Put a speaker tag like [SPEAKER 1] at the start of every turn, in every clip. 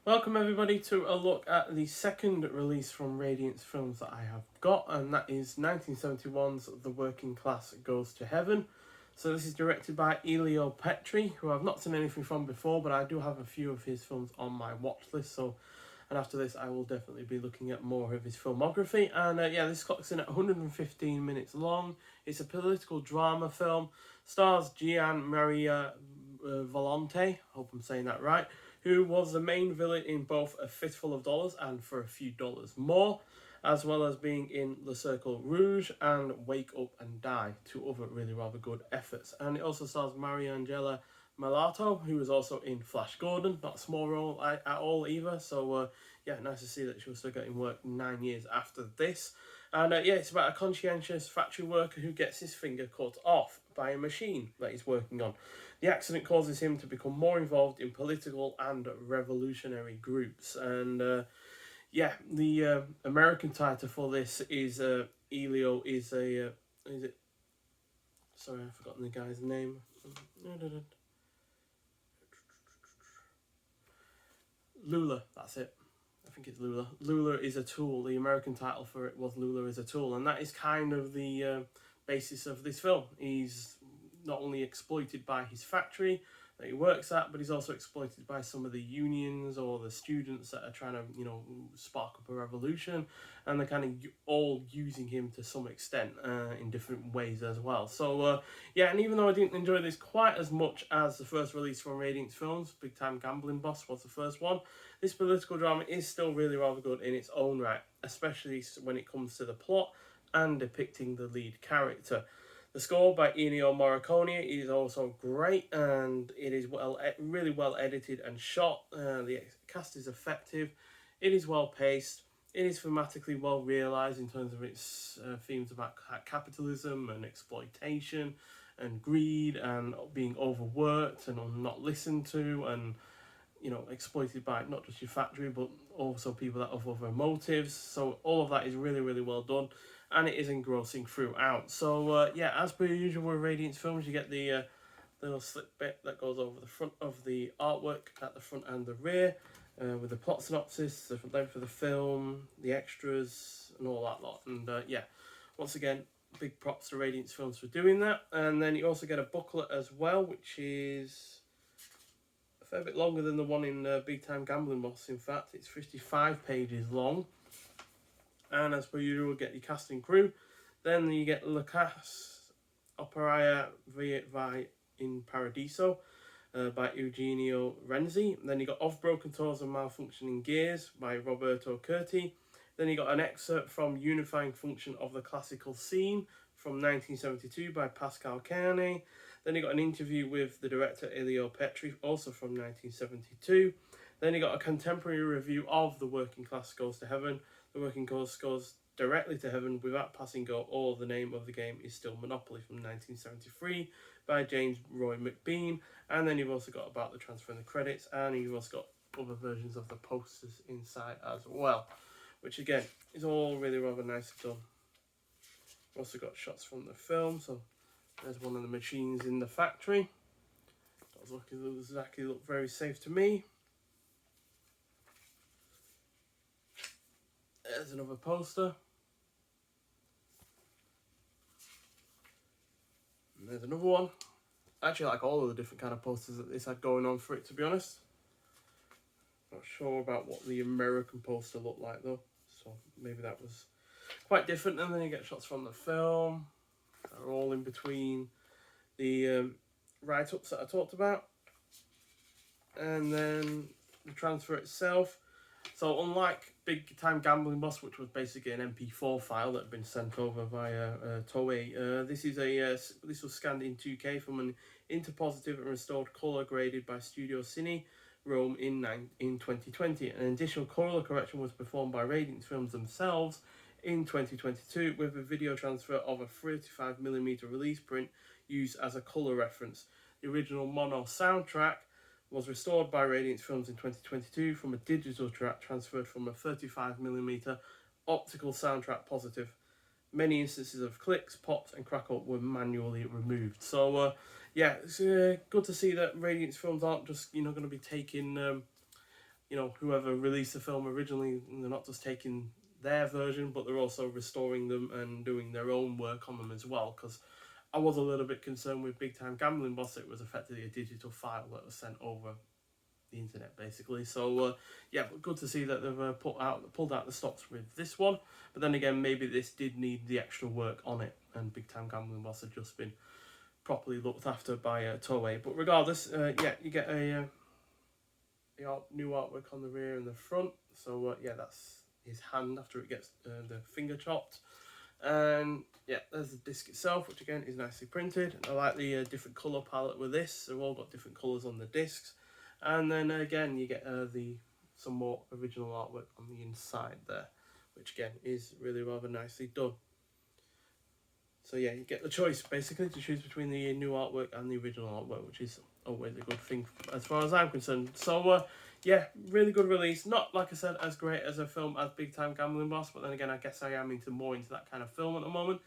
[SPEAKER 1] Welcome everybody to a look at the second release from Radiance Films that I have got, and that is 1971's The Working Class Goes to Heaven. So this is directed by Elio Petri, who I've not seen anything from before, but I do have a few of his films on my watch list, and after this I will definitely be looking at more of his filmography. And this clock's in at 115 minutes long. It's a political drama film, stars Gian Maria Volonte, hope I'm saying that right, who was the main villain in both A Fistful of Dollars and For a Few Dollars More, as well as being in Le Cercle Rouge and Wake Up and Die, two other really rather good efforts. And it also stars Mariangela Malato, who was also in Flash Gordon, not a small role at all either. So nice to see that she was still getting work 9 years after this. And it's about a conscientious factory worker who gets his finger cut off by a machine that he's working on. The accident causes him to become more involved in political and revolutionary groups. And the American title for this is Elio is a is it? Sorry, I've forgotten the guy's name. Lula, that's it. I think it's Lula. Lula is a tool. The American title for it was Lula is a tool, and that is kind of the basis of this film. He's not only exploited by his factory that he works at, but he's also exploited by some of the unions or the students that are trying to, spark up a revolution, and they're kind of all using him to some extent in different ways as well. So, and even though I didn't enjoy this quite as much as the first release from Radiance Films, Big Time Gambling Boss was the first one, this political drama is still really rather good in its own right, especially when it comes to the plot and depicting the lead character. The score by Ennio Morricone is also great, and it is really well edited and shot. The cast is effective. It is well paced. It is thematically well realised in terms of its themes about capitalism and exploitation and greed and being overworked and not listened to and exploited by not just your factory but also people that have other motives. So all of that is really, really well done, and it is engrossing throughout. So as per usual with Radiance Films, you get the little slip bit that goes over the front of the artwork at the front and the rear, with the plot synopsis, the length of the film, the extras, and all that lot. And once again, big props to Radiance Films for doing that. And then you also get a booklet as well, which is a fair bit longer than the one in Big Time Gambling Boss. In fact, it's 55 pages long. And as per usual, you get your cast and crew. Then you get La Casse Operaia Vai in Paradiso by Eugenio Renzi. Then you got Of Broken Toes and Malfunctioning Gears by Roberto Curti. Then you got an excerpt from Unifying Function of the Classical Scene from 1972 by Pascal Carne. Then you got an interview with the director Elio Petri, also from 1972. Then you got a contemporary review of The Working Class Goes to Heaven. The Working Class goes directly to heaven without passing go, or the name of the game is still Monopoly from 1973 by James Roy McBean. And then you've also got about the transfer and the credits, and you've also got other versions of the posters inside as well, which again is all really rather nicely done. We've also got shots from the film, so there's one of the machines in the factory. Doesn't exactly look very safe to me. There's another poster. And there's another one. I actually like all of the different kind of posters that this had going on for it, to be honest. Not sure about what the American poster looked like though, so maybe that was quite different. And then you get shots from the film that are all in between the write-ups that I talked about, and then the transfer itself. So unlike Big Time Gambling Boss, which was basically an MP4 file that had been sent over via Toei, this was scanned in 2K from an interpositive and restored color graded by Studio Cine Rome in 2020. An additional color correction was performed by Radiance Films themselves in 2022 with a video transfer of a 35mm release print used as a color reference. The original mono soundtrack was restored by Radiance Films in 2022 from a digital track transferred from a 35mm optical soundtrack positive. Many instances of clicks, pops, and crackle were manually removed. So, it's good to see that Radiance Films aren't just going to be taking you know, whoever released the film originally, they're not just taking their version, but they're also restoring them and doing their own work on them as well. Because I was a little bit concerned with Big Time Gambling Boss. It was effectively a digital file that was sent over the internet, basically. So yeah, but good to see that they've pulled out the stops with this one. But then again, maybe this did need the extra work on it, and Big Time Gambling Boss had just been properly looked after by Toei. But regardless, yeah, you get a new artwork on the rear and the front. So yeah, that's his hand after it gets the finger chopped. And yeah, there's the disc itself, which again is nicely printed. I like the different colour palette with this. They've all got different colours on the discs. And then again, you get some more original artwork on the inside there, which again is really rather nicely done. So yeah, you get the choice basically to choose between the new artwork and the original artwork, which is always a good thing as far as I'm concerned. So yeah, really good release. Not, like I said, as great as a film as Big Time Gambling Boss, but then again, I guess I am more into that kind of film at the moment,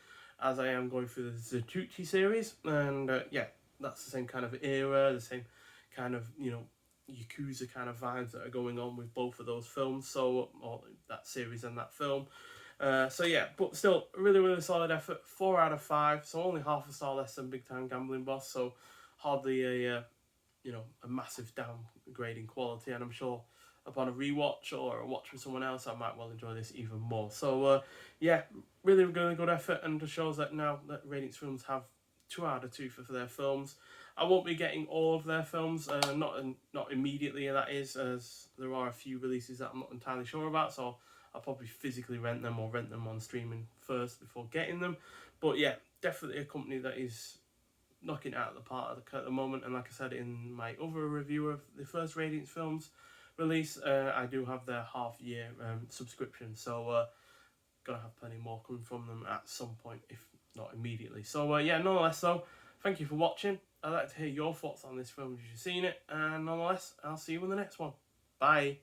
[SPEAKER 1] as I am going through the Zatuchi series. And yeah, that's the same kind of era, the same kind of, you know, Yakuza kind of vibes that are going on with both of those films, so, or that series and that film. So yeah, but still, really, really solid effort. 4 out of 5, so only half a star less than Big Time Gambling Boss, so hardly a a massive downgrade in quality. And I'm sure upon a rewatch or a watch with someone else, I might well enjoy this even more. So yeah, really, really good effort, and just shows that now that Radiance Films have 2 out of 2 for their films. I won't be getting all of their films, not immediately, that is, as there are a few releases that I'm not entirely sure about, so I'll probably physically rent them or rent them on streaming first before getting them. But yeah, definitely a company that is knocking it out of the park at the moment. And like I said in my other review of the first Radiance Films release, I do have their half-year subscription, so gonna have plenty more coming from them at some point, if not immediately. So yeah, nonetheless, though, thank you for watching. I'd like to hear your thoughts on this film if you've seen it, and nonetheless, I'll see you in the next one. Bye.